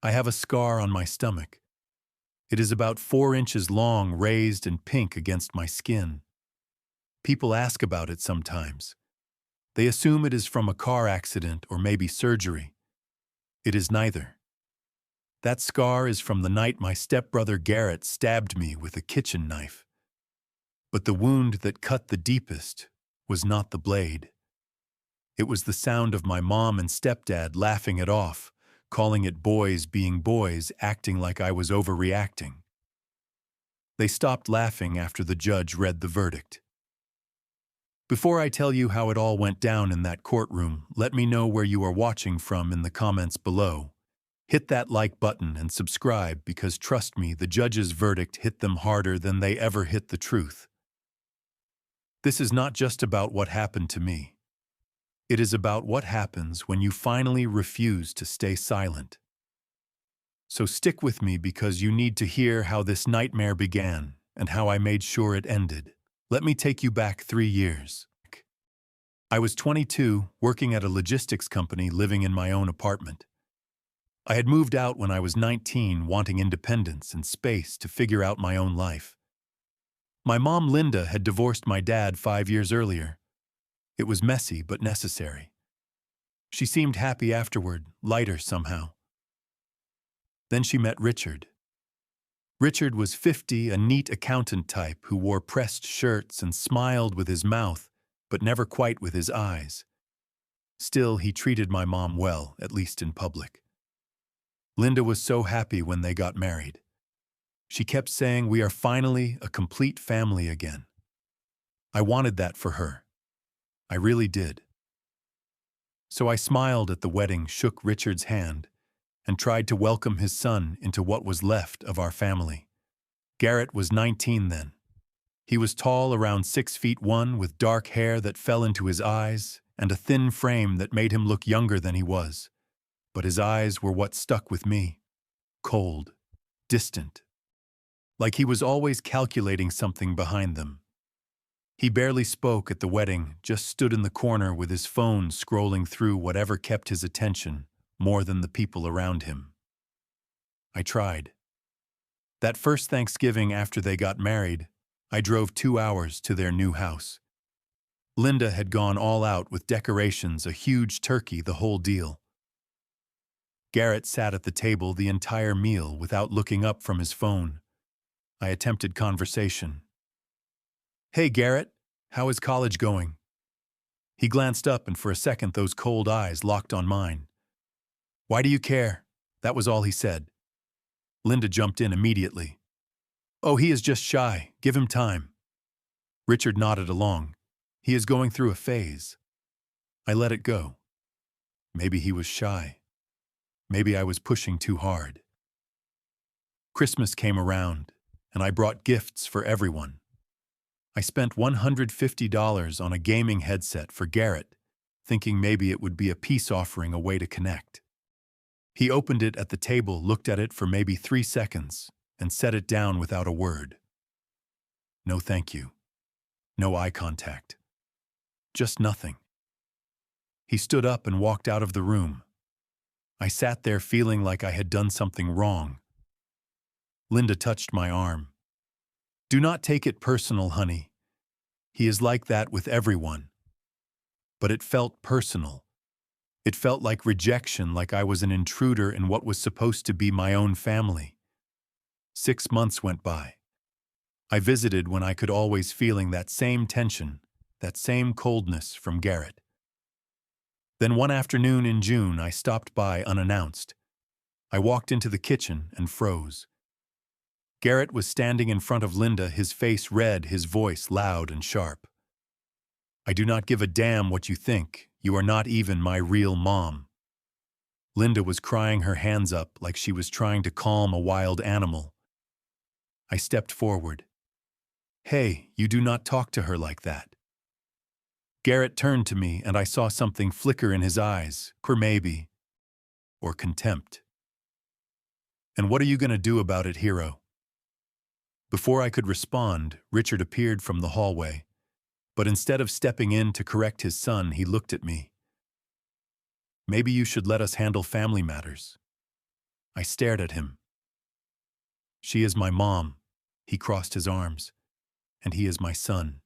I have a scar on my stomach. It is about 4 inches long, raised and pink against my skin. People ask about it sometimes. They assume it is from a car accident or maybe surgery. It is neither. That scar is from the night my stepbrother Garrett stabbed me with a kitchen knife. But the wound that cut the deepest was not the blade. It was the sound of my mom and stepdad laughing it off, calling it boys being boys, acting like I was overreacting. They stopped laughing after the judge read the verdict. Before I tell you how it all went down in that courtroom, let me know where you are watching from in the comments below. Hit that like button and subscribe because trust me, the judge's verdict hit them harder than they ever hit the truth. This is not just about what happened to me. It is about what happens when you finally refuse to stay silent. So stick with me because you need to hear how this nightmare began and how I made sure it ended. Let me take you back 3 years. I was 22, working at a logistics company, living in my own apartment. I had moved out when I was 19, wanting independence and space to figure out my own life. My mom, Linda, had divorced my dad 5 years earlier. It was messy but necessary. She seemed happy afterward, lighter somehow. Then she met Richard. Richard was 50, a neat accountant type who wore pressed shirts and smiled with his mouth, but never quite with his eyes. Still, he treated my mom well, at least in public. Linda was so happy when they got married. She kept saying, "We are finally a complete family again." I wanted that for her. I really did. So I smiled at the wedding, shook Richard's hand, and tried to welcome his son into what was left of our family. Garrett was 19 then. He was tall, around 6'1", with dark hair that fell into his eyes and a thin frame that made him look younger than he was. But his eyes were what stuck with me. Cold, distant. Like he was always calculating something behind them. He barely spoke at the wedding, just stood in the corner with his phone scrolling through whatever kept his attention more than the people around him. I tried. That first Thanksgiving after they got married, I drove 2 hours to their new house. Linda had gone all out with decorations, a huge turkey, the whole deal. Garrett sat at the table the entire meal without looking up from his phone. I attempted conversation. "Hey, Garrett, how is college going?" He glanced up and for a second those cold eyes locked on mine. "Why do you care?" That was all he said. Linda jumped in immediately. "Oh, he is just shy. Give him time." Richard nodded along. "He is going through a phase." I let it go. Maybe he was shy. Maybe I was pushing too hard. Christmas came around, and I brought gifts for everyone. I spent $150 on a gaming headset for Garrett, thinking maybe it would be a peace offering, a way to connect. He opened it at the table, looked at it for maybe 3 seconds, and set it down without a word. No thank you. No eye contact. Just nothing. He stood up and walked out of the room. I sat there feeling like I had done something wrong. Linda touched my arm. "Do not take it personal, honey. He is like that with everyone." But it felt personal. It felt like rejection, like I was an intruder in what was supposed to be my own family. 6 months went by. I visited when I could always feeling that same tension, that same coldness from Garrett. Then one afternoon in June, I stopped by unannounced. I walked into the kitchen and froze. Garrett was standing in front of Linda, his face red, his voice loud and sharp. "I do not give a damn what you think. You are not even my real mom." Linda was crying her hands up like she was trying to calm a wild animal. I stepped forward. "Hey, you do not talk to her like that." Garrett turned to me and I saw something flicker in his eyes, maybe, or contempt. "And what are you going to do about it, hero?" Before I could respond, Richard appeared from the hallway, but instead of stepping in to correct his son, he looked at me. "Maybe you should let us handle family matters." I stared at him. She is my mom. He crossed his arms. And he is my son.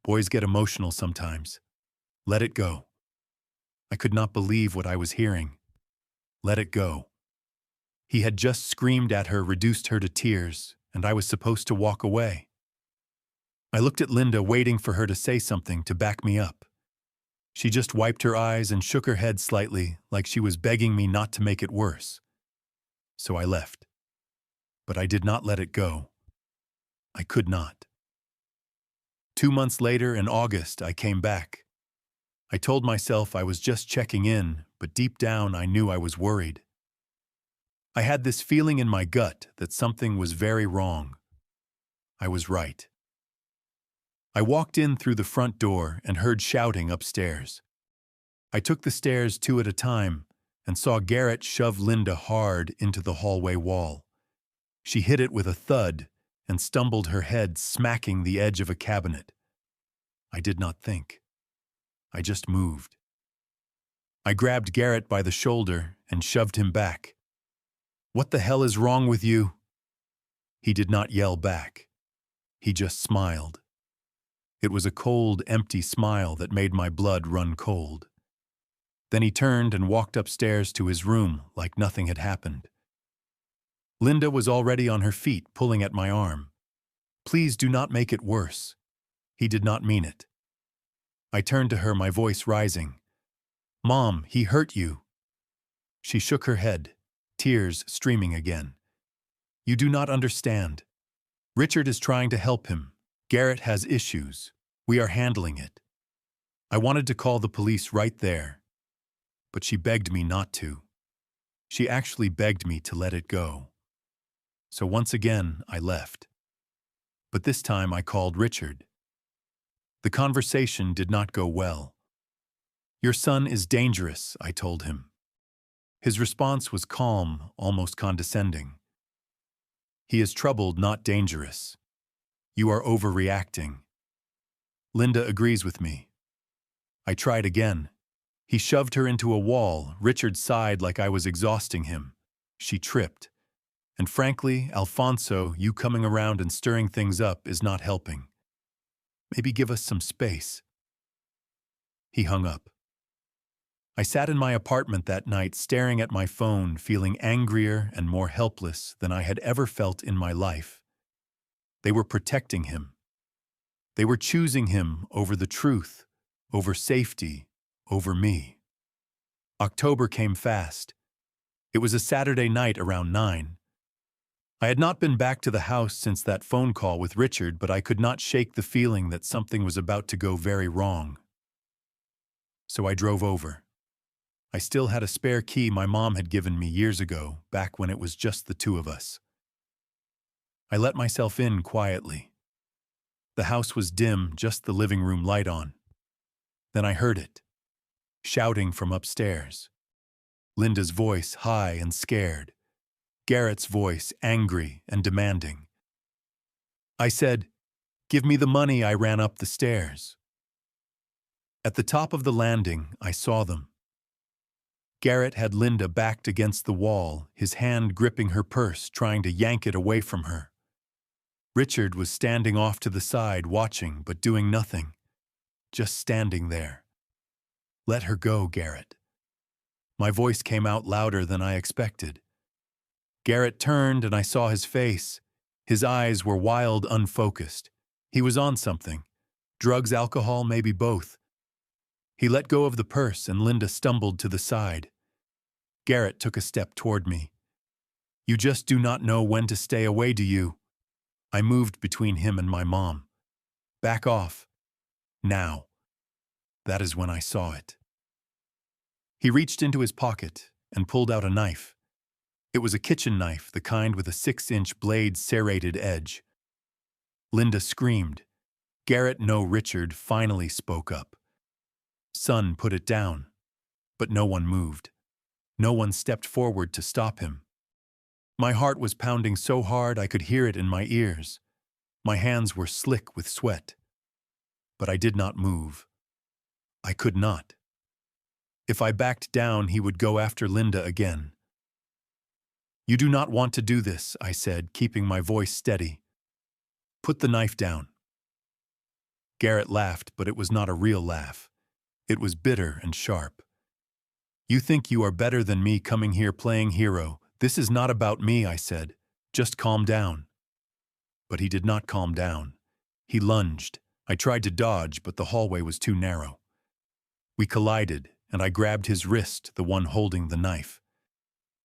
Boys get emotional sometimes. Let it go. I could not believe what I was hearing. Let it go. He had just screamed at her, reduced her to tears, and I was supposed to walk away. I looked at Linda, waiting for her to say something to back me up. She just wiped her eyes and shook her head slightly, like she was begging me not to make it worse. So I left. But I did not let it go. I could not. 2 months later, in August, I came back. I told myself I was just checking in, but deep down I knew I was worried. I had this feeling in my gut that something was very wrong. I was right. I walked in through the front door and heard shouting upstairs. I took the stairs 2 at a time and saw Garrett shove Linda hard into the hallway wall. She hit it with a thud and stumbled, her head smacking the edge of a cabinet. I did not think. I just moved. I grabbed Garrett by the shoulder and shoved him back. "What the hell is wrong with you?" He did not yell back. He just smiled. It was a cold, empty smile that made my blood run cold. Then he turned and walked upstairs to his room like nothing had happened. Linda was already on her feet, pulling at my arm. "Please do not make it worse." He did not mean it. I turned to her, my voice rising. "Mom, he hurt you." She shook her head, tears streaming again. "You do not understand. Richard is trying to help him. Garrett has issues. We are handling it." I wanted to call the police right there, but she begged me not to. She actually begged me to let it go. So once again, I left. But this time I called Richard. The conversation did not go well. "Your son is dangerous," I told him. His response was calm, almost condescending. "He is troubled, not dangerous. You are overreacting." Linda agrees with me. I tried again. He shoved her into a wall. Richard sighed like I was exhausting him. She tripped. And frankly, Alfonso, you coming around and stirring things up is not helping. Maybe give us some space. He hung up. I sat in my apartment that night, staring at my phone, feeling angrier and more helpless than I had ever felt in my life. They were protecting him. They were choosing him over the truth, over safety, over me. October came fast. It was a Saturday night around 9. I had not been back to the house since that phone call with Richard, but I could not shake the feeling that something was about to go very wrong. So I drove over. I still had a spare key my mom had given me years ago, back when it was just the 2 of us. I let myself in quietly. The house was dim, just the living room light on. Then I heard it, shouting from upstairs. Linda's voice, high and scared. Garrett's voice, angry and demanding. I said, "Give me the money." I ran up the stairs. At the top of the landing, I saw them. Garrett had Linda backed against the wall, his hand gripping her purse, trying to yank it away from her. Richard was standing off to the side, watching but doing nothing, just standing there. "Let her go, Garrett." My voice came out louder than I expected. Garrett turned and I saw his face. His eyes were wild, unfocused. He was on something. Drugs, alcohol, maybe both. He let go of the purse and Linda stumbled to the side. Garrett took a step toward me. "You just do not know when to stay away, do you?" I moved between him and my mom. "Back off. Now." That is when I saw it. He reached into his pocket and pulled out a knife. It was a kitchen knife, the kind with a 6-inch blade, serrated edge. Linda screamed. Garrett, no, Richard, finally spoke up. "Son, put it down." But no one moved. No one stepped forward to stop him. My heart was pounding so hard I could hear it in my ears. My hands were slick with sweat. But I did not move. I could not. If I backed down, he would go after Linda again. You do not want to do this, I said, keeping my voice steady. Put the knife down. Garrett laughed, but it was not a real laugh. It was bitter and sharp. You think you are better than me coming here playing hero. This is not about me, I said. Just calm down. But he did not calm down. He lunged. I tried to dodge, but the hallway was too narrow. We collided, and I grabbed his wrist, the one holding the knife.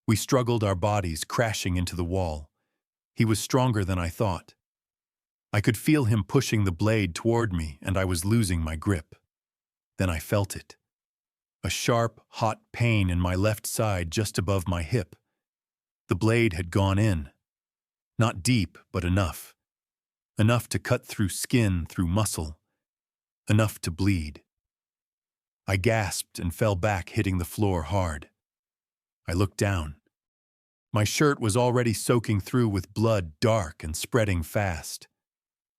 We struggled, our bodies crashing into the wall. He was stronger than I thought. I could feel him pushing the blade toward me, and I was losing my grip. Then I felt it. A sharp, hot pain in my left side just above my hip. The blade had gone in. Not deep, but enough. Enough to cut through skin, through muscle. Enough to bleed. I gasped and fell back, hitting the floor hard. I looked down. My shirt was already soaking through with blood, dark and spreading fast.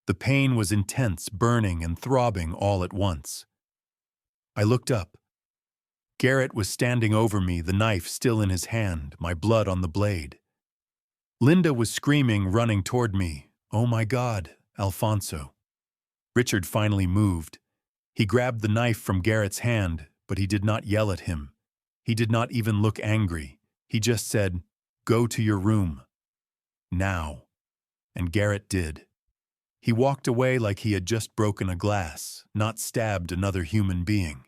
The pain was intense, burning and throbbing all at once. I looked up. Garrett was standing over me, the knife still in his hand, my blood on the blade. Linda was screaming, running toward me. Oh my God, Alfonso. Richard finally moved. He grabbed the knife from Garrett's hand, but he did not yell at him. He did not even look angry. He just said, "Go to your room. Now." And Garrett did. He walked away like he had just broken a glass, not stabbed another human being.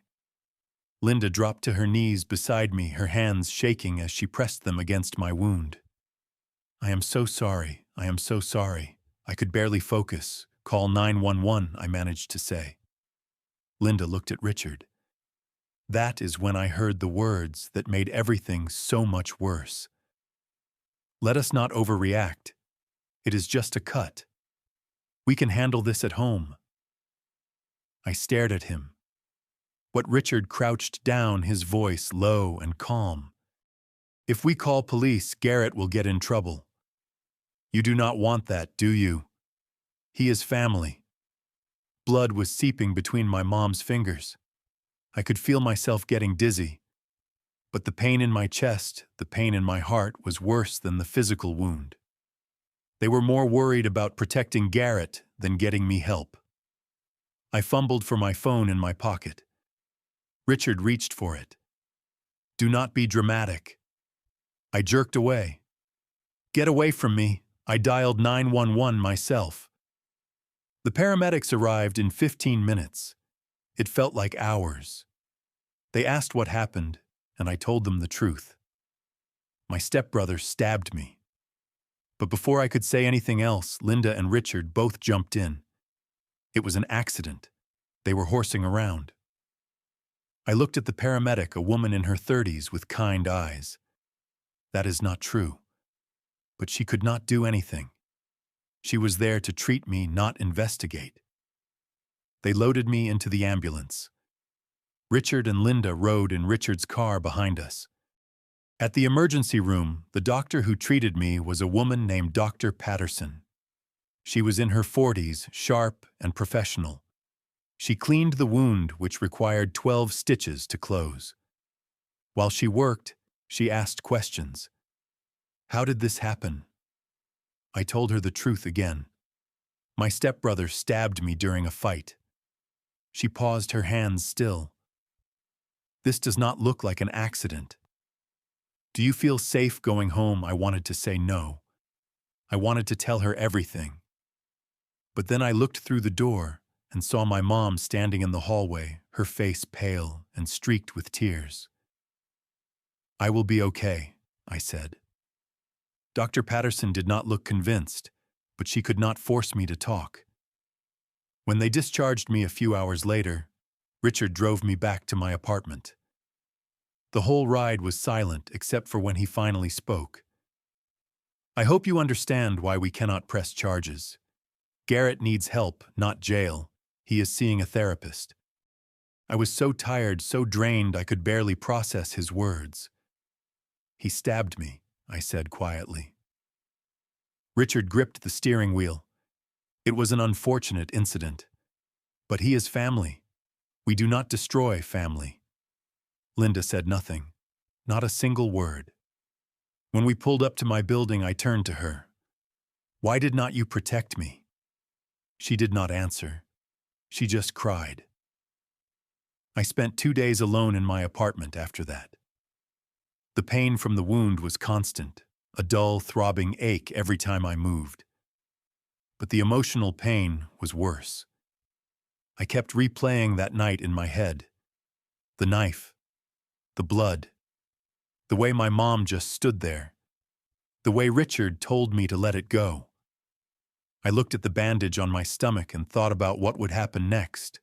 Linda dropped to her knees beside me, her hands shaking as she pressed them against my wound. I am so sorry. I am so sorry. I could barely focus. Call 911, I managed to say. Linda looked at Richard. That is when I heard the words that made everything so much worse. Let us not overreact. It is just a cut. We can handle this at home. I stared at him. But Richard crouched down, his voice low and calm. If we call police, Garrett will get in trouble. You do not want that, do you? He is family. Blood was seeping between my mom's fingers. I could feel myself getting dizzy. But the pain in my chest, the pain in my heart was worse than the physical wound. They were more worried about protecting Garrett than getting me help. I fumbled for my phone in my pocket. Richard reached for it. Do not be dramatic. I jerked away. Get away from me. I dialed 911 myself. The paramedics arrived in 15 minutes. It felt like hours. They asked what happened, and I told them the truth. My stepbrother stabbed me. But before I could say anything else, Linda and Richard both jumped in. It was an accident. They were horsing around. I looked at the paramedic, a woman in her 30s with kind eyes. That is not true. But she could not do anything. She was there to treat me, not investigate. They loaded me into the ambulance. Richard and Linda rode in Richard's car behind us. At the emergency room, the doctor who treated me was a woman named Dr. Patterson. She was in her 40s, sharp and professional. She cleaned the wound, which required 12 stitches to close. While she worked, she asked questions. How did this happen? I told her the truth again. My stepbrother stabbed me during a fight. She paused, her hands still. This does not look like an accident. Do you feel safe going home? I wanted to say no. I wanted to tell her everything. But then I looked through the door and saw my mom standing in the hallway, her face pale and streaked with tears. I will be okay, I said. Dr. Patterson did not look convinced, but she could not force me to talk. When they discharged me a few hours later, Richard drove me back to my apartment. The whole ride was silent except for when he finally spoke. I hope you understand why we cannot press charges. Garrett needs help, not jail. He is seeing a therapist. I was so tired, so drained, I could barely process his words. He stabbed me, I said quietly. Richard gripped the steering wheel. It was an unfortunate incident. But he is family. We do not destroy family. Linda said nothing, not a single word. When we pulled up to my building, I turned to her. "Why did not you protect me?" She did not answer. She just cried. I spent 2 days alone in my apartment after that. The pain from the wound was constant, a dull, throbbing ache every time I moved. But the emotional pain was worse. I kept replaying that night in my head. The knife, the blood, the way my mom just stood there, the way Richard told me to let it go. I looked at the bandage on my stomach and thought about what would happen next.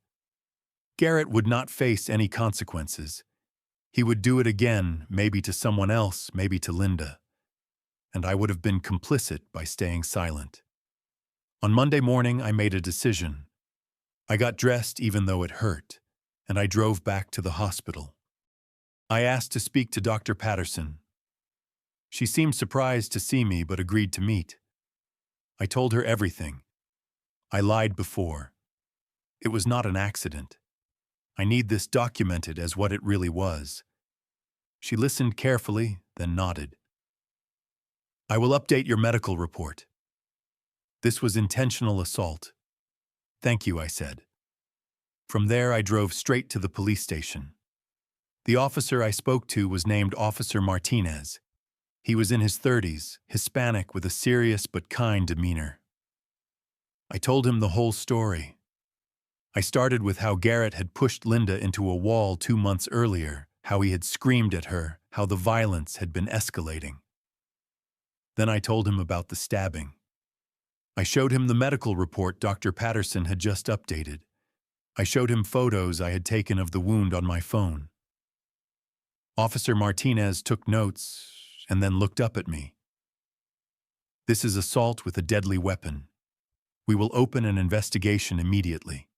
Garrett would not face any consequences. He would do it again, maybe to someone else, maybe to Linda. And I would have been complicit by staying silent. On Monday morning, I made a decision. I got dressed even though it hurt, and I drove back to the hospital. I asked to speak to Dr. Patterson. She seemed surprised to see me but agreed to meet. I told her everything. I lied before. It was not an accident. I need this documented as what it really was. She listened carefully, then nodded. "I will update your medical report. This was intentional assault." "Thank you," I said. From there, I drove straight to the police station. The officer I spoke to was named Officer Martinez. He was in his 30s, Hispanic with a serious but kind demeanor. I told him the whole story. I started with how Garrett had pushed Linda into a wall 2 months earlier, how he had screamed at her, how the violence had been escalating. Then I told him about the stabbing. I showed him the medical report Dr. Patterson had just updated. I showed him photos I had taken of the wound on my phone. Officer Martinez took notes and then looked up at me. "This is assault with a deadly weapon. We will open an investigation immediately."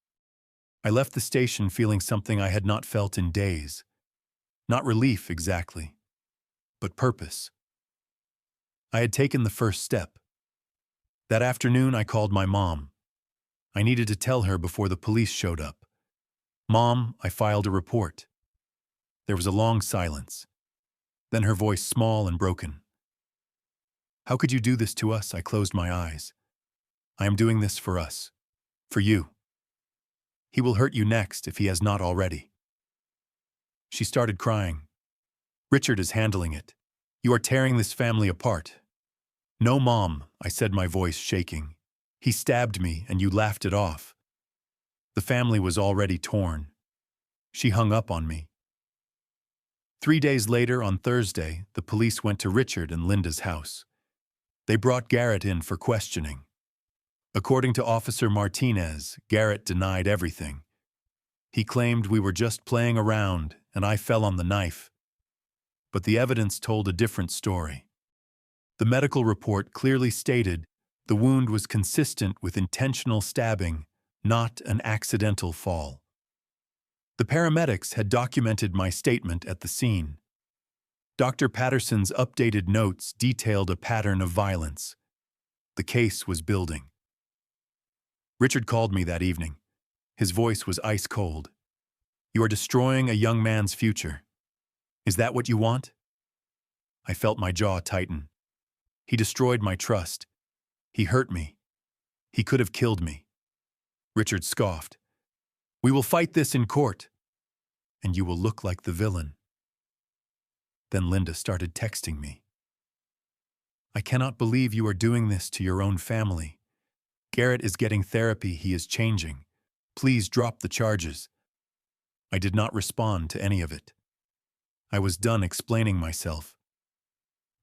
I left the station feeling something I had not felt in days. Not relief exactly, but purpose. I had taken the first step. That afternoon, I called my mom. I needed to tell her before the police showed up. "Mom, I filed a report." There was a long silence. Then her voice small and broken. "How could you do this to us?" I closed my eyes. "I am doing this for us. For you. He will hurt you next if he has not already." She started crying. "Richard is handling it. You are tearing this family apart." "No, Mom," I said, my voice shaking. "He stabbed me and you laughed it off." The family was already torn. She hung up on me. 3 days later, on Thursday, the police went to Richard and Linda's house. They brought Garrett in for questioning. According to Officer Martinez, Garrett denied everything. He claimed we were just playing around and I fell on the knife. But the evidence told a different story. The medical report clearly stated the wound was consistent with intentional stabbing, not an accidental fall. The paramedics had documented my statement at the scene. Dr. Patterson's updated notes detailed a pattern of violence. The case was building. Richard called me that evening. His voice was ice cold. "You are destroying a young man's future. Is that what you want?" I felt my jaw tighten. He destroyed my trust. He hurt me. He could have killed me. Richard scoffed. "We will fight this in court, and you will look like the villain." Then Linda started texting me. "I cannot believe you are doing this to your own family. Garrett is getting therapy. He is changing. Please drop the charges." I did not respond to any of it. I was done explaining myself.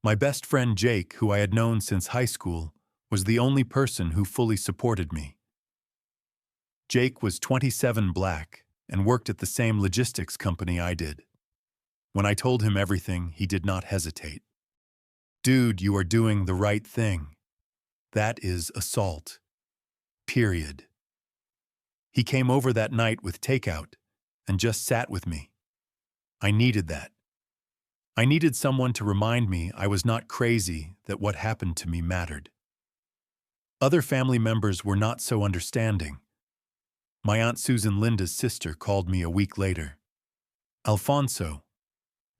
My best friend Jake, who I had known since high school, was the only person who fully supported me. Jake was 27, black, and worked at the same logistics company I did. When I told him everything, he did not hesitate. "Dude, you are doing the right thing. That is assault. Period." He came over that night with takeout and just sat with me. I needed that. I needed someone to remind me I was not crazy, that what happened to me mattered. Other family members were not so understanding. My Aunt Susan, Linda's sister, called me a week later. "Alfonso,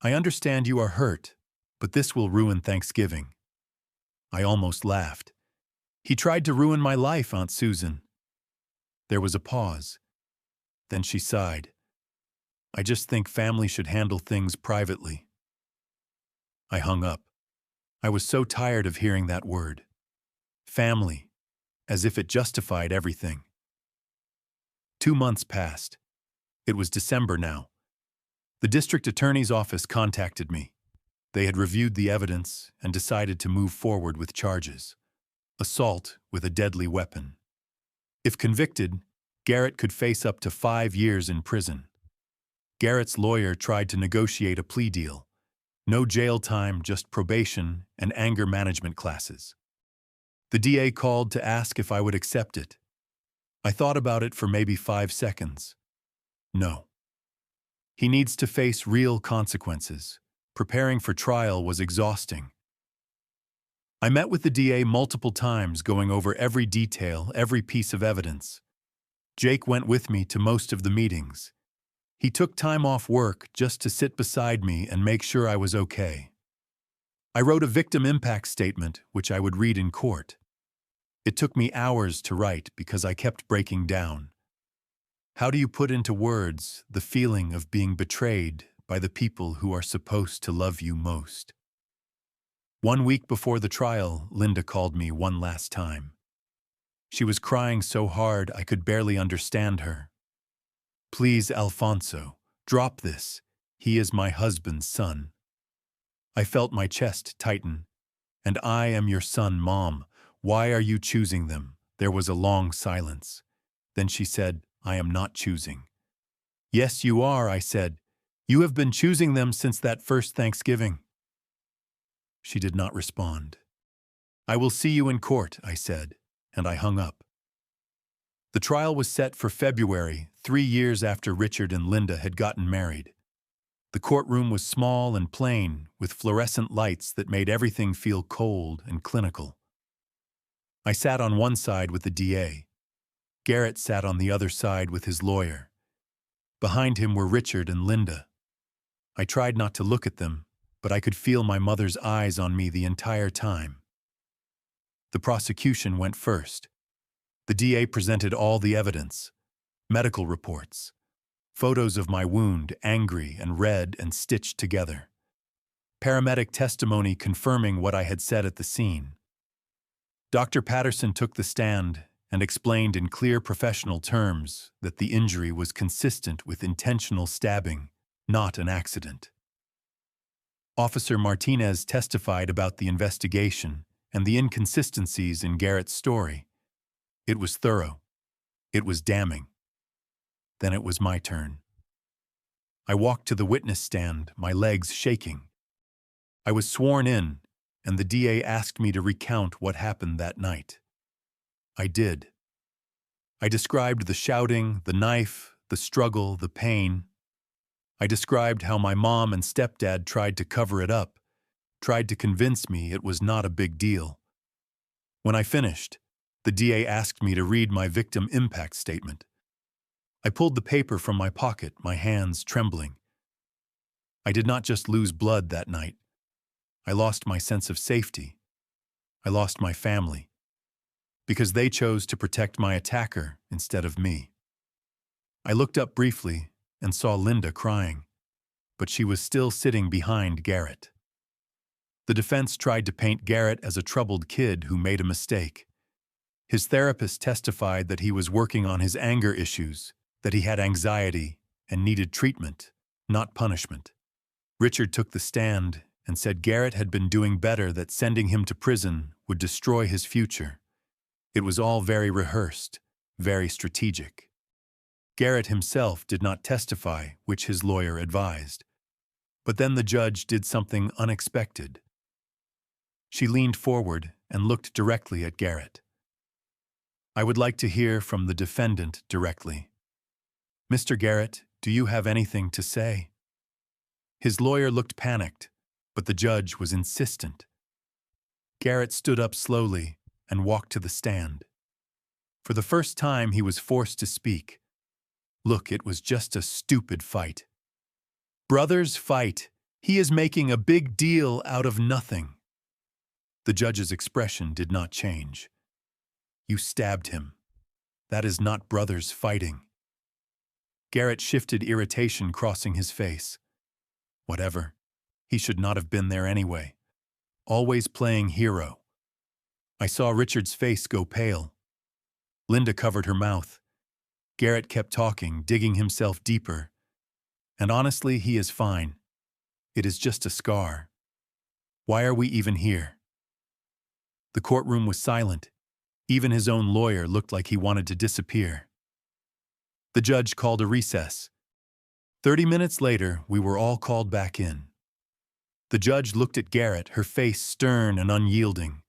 I understand you are hurt, But this will ruin Thanksgiving. I almost laughed. He tried to ruin my life, Aunt Susan. There was a pause. Then she sighed. I just think family should handle things privately. I hung up. I was so tired of hearing that word. Family, as if it justified everything. 2 months passed. It was December now. The district attorney's office contacted me. They had reviewed the evidence and decided to move forward with charges. Assault with a deadly weapon. If convicted, Garrett could face up to 5 years in prison. Garrett's lawyer tried to negotiate a plea deal. No jail time, just probation and anger management classes. The DA called to ask if I would accept it. I thought about it for maybe 5 seconds. No. He needs to face real consequences. Preparing for trial was exhausting. I met with the DA multiple times, going over every detail, every piece of evidence. Jake went with me to most of the meetings. He took time off work just to sit beside me and make sure I was okay. I wrote a victim impact statement, which I would read in court. It took me hours to write because I kept breaking down. How do you put into words the feeling of being betrayed by the people who are supposed to love you most? 1 week before the trial, Linda called me one last time. She was crying so hard I could barely understand her. Please, Alfonso, drop this. He is my husband's son. I felt my chest tighten. And I am your son, Mom. Why are you choosing them? There was a long silence. Then she said, I am not choosing. Yes, you are, I said. You have been choosing them since that first Thanksgiving. She did not respond. I will see you in court, I said, and I hung up. The trial was set for February, 3 years after Richard and Linda had gotten married. The courtroom was small and plain, with fluorescent lights that made everything feel cold and clinical. I sat on one side with the DA. Garrett sat on the other side with his lawyer. Behind him were Richard and Linda. I tried not to look at them, but I could feel my mother's eyes on me the entire time. The prosecution went first. The DA presented all the evidence, medical reports, photos of my wound, angry and red and stitched together, paramedic testimony confirming what I had said at the scene. Dr. Patterson took the stand and explained in clear professional terms that the injury was consistent with intentional stabbing, not an accident. Officer Martinez testified about the investigation and the inconsistencies in Garrett's story. It was thorough. It was damning. Then it was my turn. I walked to the witness stand, my legs shaking. I was sworn in, and the DA asked me to recount what happened that night. I did. I described the shouting, the knife, the struggle, the pain. I described how my mom and stepdad tried to cover it up, tried to convince me it was not a big deal. When I finished, the DA asked me to read my victim impact statement. I pulled the paper from my pocket, my hands trembling. I did not just lose blood that night. I lost my sense of safety. I lost my family. Because they chose to protect my attacker instead of me. I looked up briefly and saw Linda crying, but she was still sitting behind Garrett. The defense tried to paint Garrett as a troubled kid who made a mistake. His therapist testified that he was working on his anger issues, that he had anxiety and needed treatment, not punishment. Richard took the stand and said Garrett had been doing better, that sending him to prison would destroy his future. It was all very rehearsed, very strategic. Garrett himself did not testify, which his lawyer advised. But then the judge did something unexpected. She leaned forward and looked directly at Garrett. I would like to hear from the defendant directly. Mr. Garrett, do you have anything to say? His lawyer looked panicked, but the judge was insistent. Garrett stood up slowly and walked to the stand. For the first time, he was forced to speak. Look, it was just a stupid fight. Brothers fight. He is making a big deal out of nothing. The judge's expression did not change. You stabbed him. That is not brothers fighting. Garrett shifted, irritation crossing his face. Whatever. He should not have been there anyway. Always playing hero. I saw Richard's face go pale. Linda covered her mouth. Garrett kept talking, digging himself deeper. And honestly, he is fine. It is just a scar. Why are we even here? The courtroom was silent. Even his own lawyer looked like he wanted to disappear. The judge called a recess. 30 minutes later, we were all called back in. The judge looked at Garrett, her face stern and unyielding.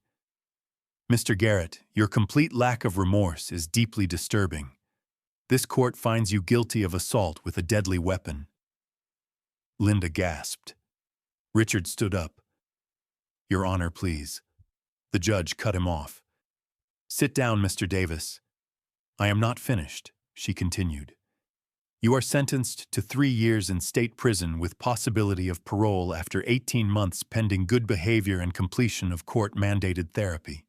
Mr. Garrett, your complete lack of remorse is deeply disturbing. This court finds you guilty of assault with a deadly weapon. Linda gasped. Richard stood up. Your Honor, please. The judge cut him off. Sit down, Mr. Davis. I am not finished, she continued. You are sentenced to 3 years in state prison with possibility of parole after 18 months pending good behavior and completion of court-mandated therapy.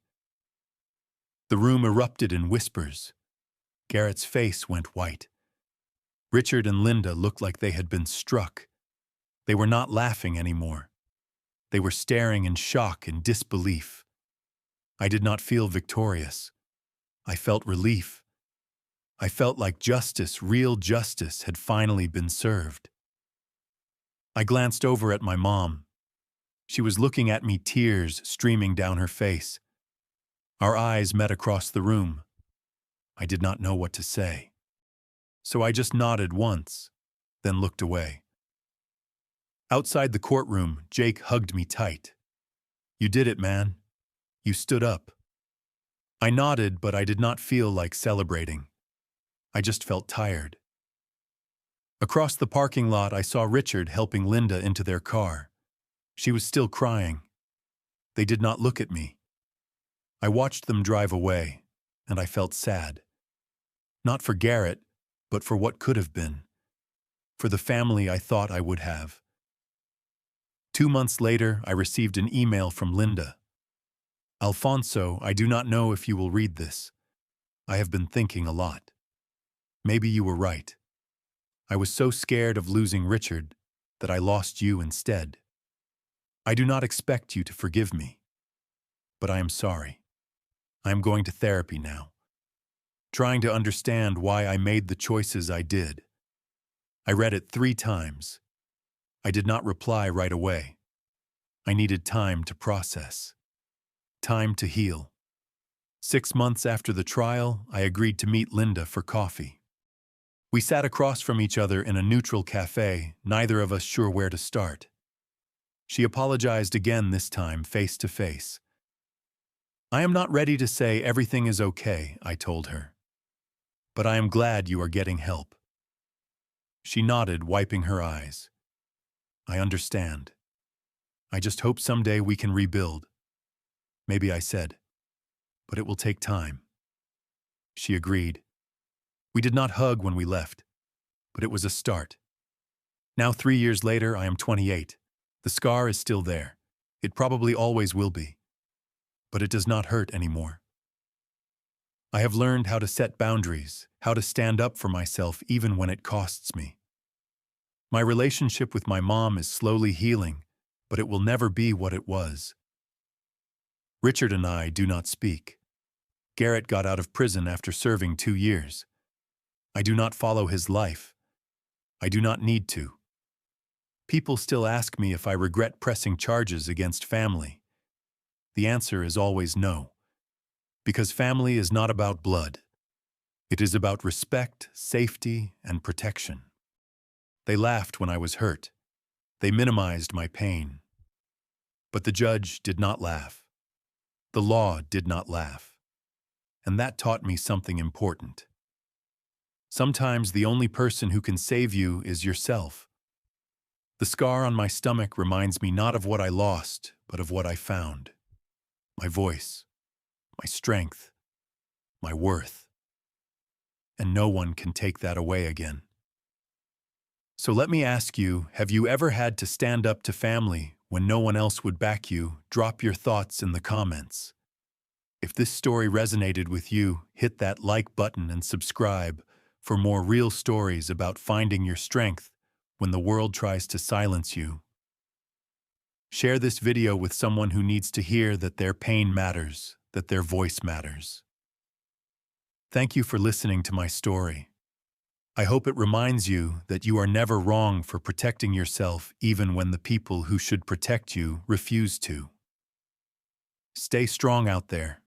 The room erupted in whispers. Garrett's face went white. Richard and Linda looked like they had been struck. They were not laughing anymore. They were staring in shock and disbelief. I did not feel victorious. I felt relief. I felt like justice, real justice, had finally been served. I glanced over at my mom. She was looking at me, tears streaming down her face. Our eyes met across the room. I did not know what to say. So I just nodded once, then looked away. Outside the courtroom, Jake hugged me tight. You did it, man. You stood up. I nodded, but I did not feel like celebrating. I just felt tired. Across the parking lot, I saw Richard helping Linda into their car. She was still crying. They did not look at me. I watched them drive away, and I felt sad. Not for Garrett, but for what could have been. For the family I thought I would have. 2 months later, I received an email from Linda. Alfonso, I do not know if you will read this. I have been thinking a lot. Maybe you were right. I was so scared of losing Richard that I lost you instead. I do not expect you to forgive me, but I am sorry. I am going to therapy now, trying to understand why I made the choices I did. I read it 3 times. I did not reply right away. I needed time to process. Time to heal. 6 months after the trial, I agreed to meet Linda for coffee. We sat across from each other in a neutral cafe, neither of us sure where to start. She apologized again, this time face to face. I am not ready to say everything is okay, I told her. But I am glad you are getting help. She nodded, wiping her eyes. I understand. I just hope someday we can rebuild. Maybe I said, but it will take time. She agreed. We did not hug when we left, but it was a start. Now 3 years later, I am 28. The scar is still there. It probably always will be. But it does not hurt anymore. I have learned how to set boundaries, how to stand up for myself even when it costs me. My relationship with my mom is slowly healing, but it will never be what it was. Richard and I do not speak. Garrett got out of prison after serving 2 years. I do not follow his life. I do not need to. People still ask me if I regret pressing charges against family. The answer is always no, because family is not about blood. It is about respect, safety, and protection. They laughed when I was hurt. They minimized my pain. But the judge did not laugh. The law did not laugh. And that taught me something important. Sometimes the only person who can save you is yourself. The scar on my stomach reminds me not of what I lost, but of what I found. My voice, my strength, my worth. And no one can take that away again. So let me ask you, have you ever had to stand up to family when no one else would back you? Drop your thoughts in the comments. If this story resonated with you, hit that like button and subscribe for more real stories about finding your strength when the world tries to silence you. Share this video with someone who needs to hear that their pain matters, that their voice matters. Thank you for listening to my story. I hope it reminds you that you are never wrong for protecting yourself even when the people who should protect you refuse to. Stay strong out there.